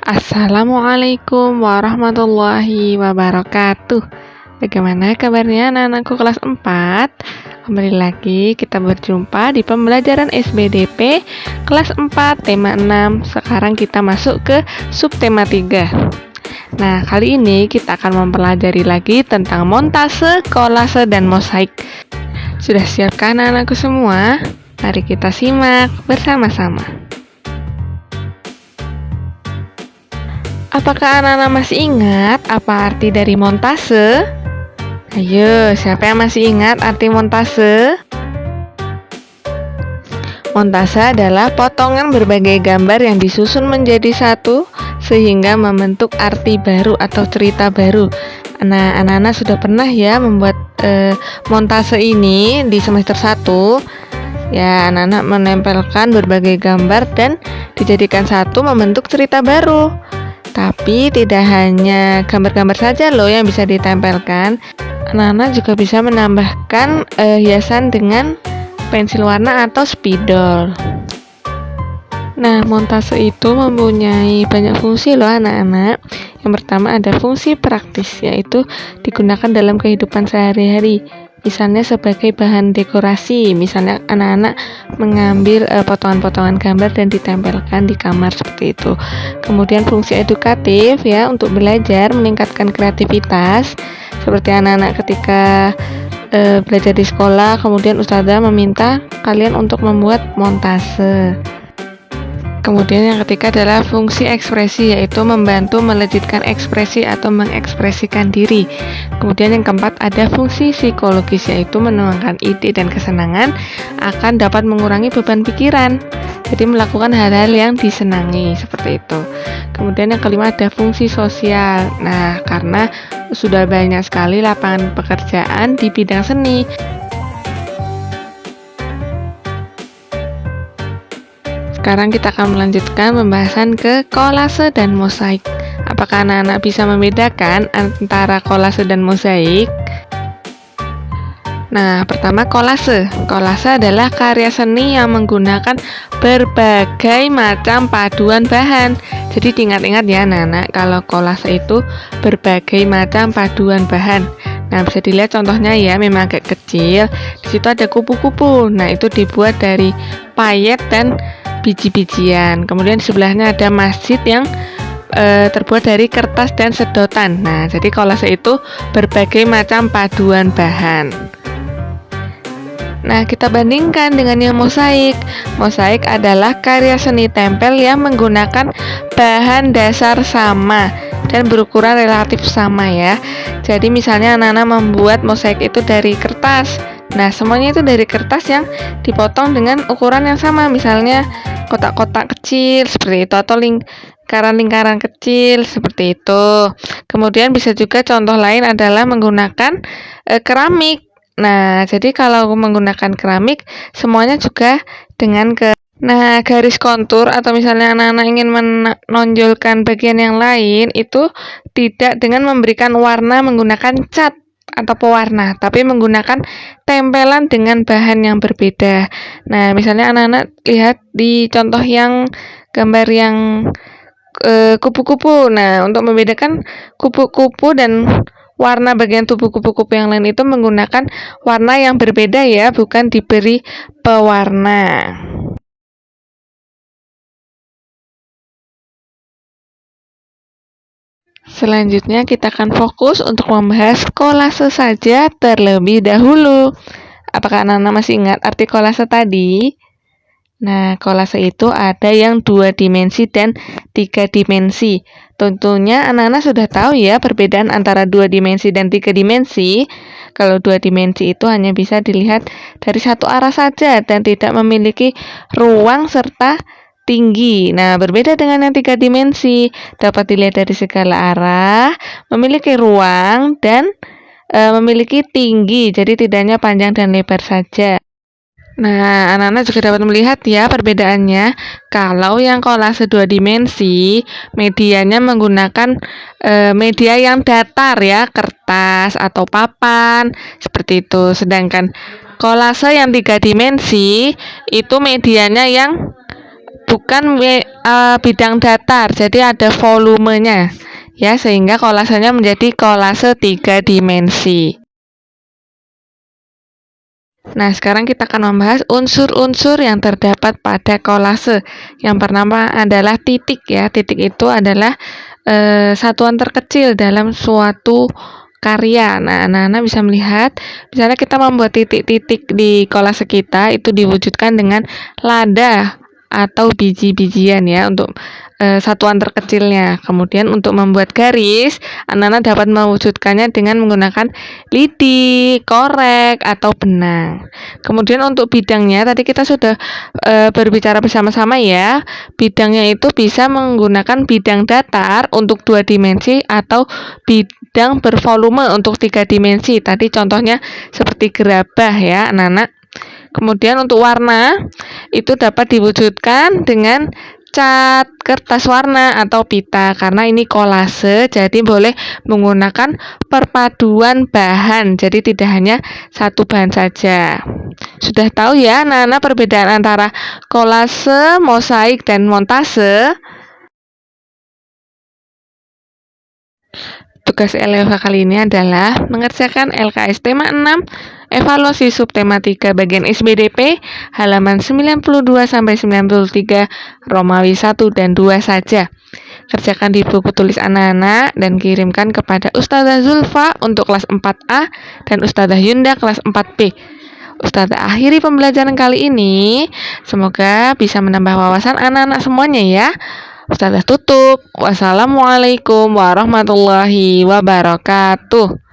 Assalamualaikum warahmatullahi wabarakatuh. Bagaimana kabarnya anak-anakku kelas 4? Kembali lagi kita berjumpa di pembelajaran SBDP kelas 4 tema 6. Sekarang kita masuk ke subtema 3. Nah, kali ini kita akan mempelajari lagi tentang montase, kolase, dan mosaik. Sudah siapkah anak-anakku semua? Mari kita simak bersama-sama. Apakah anak-anak masih ingat apa arti dari montase? Ayo, siapa yang masih ingat arti montase? Montase adalah potongan berbagai gambar yang disusun menjadi satu sehingga membentuk arti baru atau cerita baru. Nah, anak-anak sudah pernah ya membuat montase ini di semester 1. Ya, anak-anak menempelkan berbagai gambar dan dijadikan satu membentuk cerita baru. Tapi tidak hanya gambar-gambar saja loh yang bisa ditempelkan. Anak-anak juga bisa menambahkan hiasan dengan pensil warna atau spidol. Nah, montase itu mempunyai banyak fungsi loh anak-anak. Yang pertama ada fungsi praktis, yaitu digunakan dalam kehidupan sehari-hari. Misalnya sebagai bahan dekorasi, misalnya anak-anak mengambil potongan-potongan gambar dan ditempelkan di kamar seperti itu. Kemudian fungsi edukatif ya, untuk belajar meningkatkan kreativitas, seperti anak-anak ketika belajar di sekolah, kemudian ustazah meminta kalian untuk membuat montase. Kemudian yang ketiga adalah fungsi ekspresi, yaitu membantu melejitkan ekspresi atau mengekspresikan diri. Kemudian yang keempat ada fungsi psikologis, yaitu menuangkan ide dan kesenangan akan dapat mengurangi beban pikiran. Jadi melakukan hal-hal yang disenangi seperti itu. Kemudian yang kelima ada fungsi sosial. Nah, karena sudah banyak sekali lapangan pekerjaan di bidang seni. Sekarang kita akan melanjutkan pembahasan ke kolase dan mosaik. Apakah anak-anak bisa membedakan antara kolase dan mosaik? Nah, pertama kolase. Kolase adalah karya seni yang menggunakan berbagai macam paduan bahan. Jadi diingat-ingat ya anak-anak, kalau kolase itu berbagai macam paduan bahan. Nah, bisa dilihat contohnya ya, memang agak kecil. Di situ ada kupu-kupu. Nah, itu dibuat dari payet dan biji-bijian. Kemudian di sebelahnya ada masjid yang terbuat dari kertas dan sedotan. Nah, jadi kolase itu berbagai macam paduan bahan. Nah, kita bandingkan dengan yang mosaik. Mosaik adalah karya seni tempel yang menggunakan bahan dasar sama dan berukuran relatif sama ya. Jadi misalnya anak-anak membuat mosaik itu dari kertas. Nah, semuanya itu dari kertas yang dipotong dengan ukuran yang sama, misalnya kotak-kotak kecil seperti itu atau lingkaran-lingkaran kecil seperti itu. Kemudian bisa juga contoh lain adalah menggunakan keramik. Nah, jadi kalau menggunakan keramik semuanya juga dengan Nah, garis kontur atau misalnya anak-anak ingin menonjolkan bagian yang lain itu tidak dengan memberikan warna menggunakan cat atau pewarna, tapi menggunakan tempelan dengan bahan yang berbeda. Nah, misalnya anak-anak lihat di contoh yang gambar yang kupu-kupu. Nah, untuk membedakan kupu-kupu dan warna bagian tubuh kupu-kupu yang lain itu menggunakan warna yang berbeda ya, bukan diberi pewarna. Selanjutnya kita akan fokus untuk membahas kolase saja terlebih dahulu. Apakah anak-anak masih ingat arti kolase tadi? Nah, kolase itu ada yang 2 dimensi dan 3 dimensi. Tentunya anak-anak sudah tahu ya perbedaan antara 2 dimensi dan 3 dimensi. Kalau 2 dimensi itu hanya bisa dilihat dari satu arah saja dan tidak memiliki ruang serta tinggi. Nah, berbeda dengan yang 3 dimensi, dapat dilihat dari segala arah, memiliki ruang dan memiliki tinggi, jadi tidak hanya panjang dan lebar saja. Nah, anak-anak juga dapat melihat ya perbedaannya. Kalau yang kolase 2 dimensi, medianya menggunakan media yang datar ya, kertas atau papan, seperti itu. Sedangkan kolase yang 3 dimensi, itu medianya yang bukan bidang datar, jadi ada volumenya ya, sehingga kolasenya menjadi kolase 3 dimensi. Nah, sekarang kita akan membahas unsur-unsur yang terdapat pada kolase. Yang pertama adalah titik ya. Titik itu adalah satuan terkecil dalam suatu karya. Nah, anak-anak bisa melihat, misalnya kita membuat titik-titik di kolase kita, itu diwujudkan dengan lada atau biji-bijian ya, untuk satuan terkecilnya. Kemudian untuk membuat garis, anak-anak dapat mewujudkannya dengan menggunakan lidi, korek, atau benang. Kemudian untuk bidangnya, tadi kita sudah berbicara bersama-sama ya. Bidangnya itu bisa menggunakan bidang datar untuk 2 dimensi atau bidang bervolume untuk 3 dimensi. Tadi contohnya seperti gerabah ya, anak-anak. Kemudian untuk warna, itu dapat diwujudkan dengan cat, kertas warna, atau pita. Karena ini kolase, jadi boleh menggunakan perpaduan bahan, jadi tidak hanya satu bahan saja. Sudah tahu ya anak-anak perbedaan antara kolase, mosaik, dan montase? Tugas LFA kali ini adalah mengerjakan LKS tema 6, evaluasi subtema 3 bagian SBDP, halaman 92-93, Romawi 1 dan 2 saja. Kerjakan di buku tulis anak-anak dan kirimkan kepada Ustazah Zulfa untuk kelas 4A dan Ustazah Yunda kelas 4B. Ustazah akhiri pembelajaran kali ini. Semoga bisa menambah wawasan anak-anak semuanya ya. Ustazah tutup. Wassalamualaikum warahmatullahi wabarakatuh.